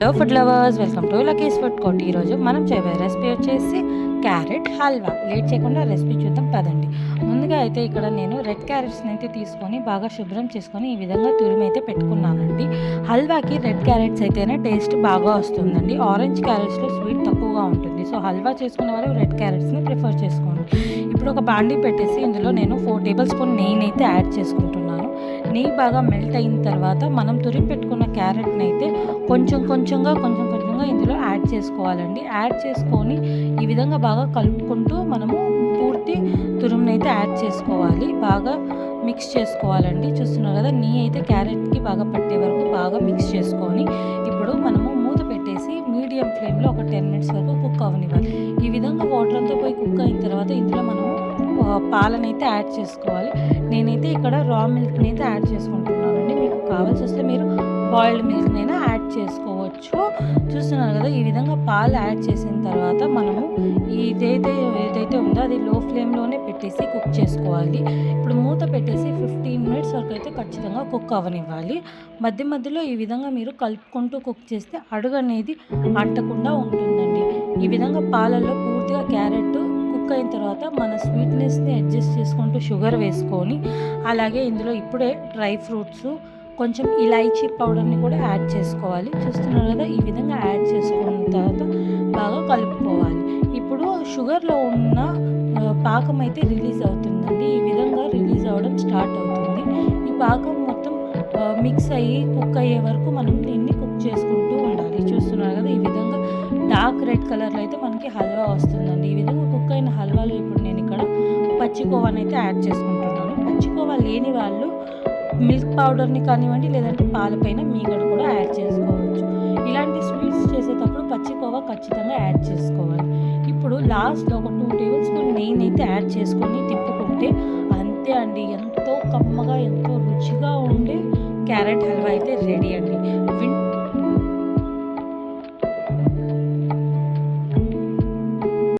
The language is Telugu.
Hello food lovers, welcome to Lucky's food court. ఈరోజు మనం చేయబోయే రెసిపీ వచ్చేసి క్యారెట్ హల్వా. లేట్ చేయకుండా రెసిపీ చూద్దాం పదండి. ముందుగా అయితే ఇక్కడ నేను రెడ్ క్యారెట్స్ని అయితే తీసుకొని బాగా శుభ్రం చేసుకొని ఈ విధంగా తురిమి అయితే పెట్టుకున్నానండి. హల్వాకి రెడ్ క్యారెట్స్ అయితేనే టేస్ట్ బాగా వస్తుందండి. ఆరెంజ్ క్యారెట్స్లో స్వీట్ తక్కువగా ఉంటుంది. సో హల్వా చేసుకునే వాళ్ళు రెడ్ క్యారెట్స్ని ప్రిఫర్ చేసుకోండి. ఇప్పుడు ఒక బాండీ పెట్టేసి ఇందులో నేను 4 టేబుల్ స్పూన్ నెయ్యిని అయితే యాడ్ చేసుకుంటున్నాను. నెయ్యి బాగా మెల్ట్ అయిన తర్వాత మనం తురిమి పెట్టుకున్న క్యారెట్ని అయితే కొంచెం కొంచెంగా ఇందులో యాడ్ చేసుకోవాలండి. యాడ్ చేసుకొని ఈ విధంగా బాగా కలుపుకుంటూ మనము పూర్తి తురుమునైతే యాడ్ చేసుకోవాలి. బాగా మిక్స్ చేసుకోవాలండి. చూస్తున్నారు కదా, నెయ్యి అయితే క్యారెట్కి బాగా పట్టే వరకు బాగా మిక్స్ చేసుకొని ఇప్పుడు మనము మూత పెట్టేసి మీడియం ఫ్లేమ్లో ఒక 10 మినిట్స్ వరకు కుక్ అవనివ్వాలి. ఈ విధంగా వాటర్ అంతా పోయి కుక్ అయిన తర్వాత ఇందులో మనము పాలనైతే యాడ్ చేసుకోవాలి. నేనైతే ఇక్కడ రా మిల్క్ని అయితే యాడ్ చేసుకుంటున్నానండి. మీకు కావాల్సి వస్తే మీరు బాయిల్డ్ మిల్క్నైనా యాడ్ చేసుకోవచ్చు. చూస్తున్నారు కదా, ఈ విధంగా పాలు యాడ్ చేసిన తర్వాత మనము ఏదైతే ఉందో అది లో ఫ్లేమ్లోనే పెట్టేసి కుక్ చేసుకోవాలి. ఇప్పుడు మూత పెట్టేసి 15 మినిట్స్ వరకు అయితే ఖచ్చితంగా కుక్ అవనివ్వాలి. మధ్యలో ఈ విధంగా మీరు కలుపుకుంటూ కుక్ చేస్తే అడుగు అనేది అంటకుండా ఉంటుందండి. ఈ విధంగా పాలల్లో పూర్తిగా క్యారెట్ కుక్ అయిన తర్వాత మన స్వీట్నెస్ని అడ్జస్ట్ చేసుకుంటూ షుగర్ వేసుకొని, అలాగే ఇందులో ఇప్పుడే డ్రై ఫ్రూట్స్, కొంచెం ఇలాచీ పౌడర్ని కూడా యాడ్ చేసుకోవాలి. చూస్తున్నారు కదా, ఈ విధంగా యాడ్ చేసుకున్న తర్వాత బాగా కలుపుకోవాలి. ఇప్పుడు షుగర్లో ఉన్న పాకం అయితే రిలీజ్ అవుతుందండి. ఈ విధంగా రిలీజ్ అవ్వడం స్టార్ట్ అవుతుంది. ఈ పాకం మొత్తం మిక్స్ అయ్యి కుక్ అయ్యే వరకు మనం దీన్ని కుక్ చేసుకుంటూ ఉండాలి. చూస్తున్నారు కదా, ఈ విధంగా డార్క్ రెడ్ కలర్లో అయితే మనకి హల్వా వస్తుందండి. ఈ విధంగా కుక్ అయిన హల్వాలో ఇప్పుడు నేను ఇక్కడ పచ్చికోవాని అయితే యాడ్ చేసుకుంటున్నాను. పచ్చికోవా లేని వాళ్ళు మిల్క్ పౌడర్ని కానివ్వండి, లేదంటే పాలపైన మీగడ కూడా యాడ్ చేసుకోవచ్చు. ఇలాంటి స్వీట్స్ చేసేటప్పుడు పచ్చికోవా ఖచ్చితంగా యాడ్ చేసుకోవాలి. ఇప్పుడు లాస్ట్లో ఒక 2 టేబుల్ స్పూన్ నెయ్యిని అయితే యాడ్ చేసుకొని తిప్పుకుంటే అంతే అండి, ఎంతో కమ్మగా ఎంతో రుచిగా ఉండే క్యారెట్ హల్వా అయితే రెడీ అండి.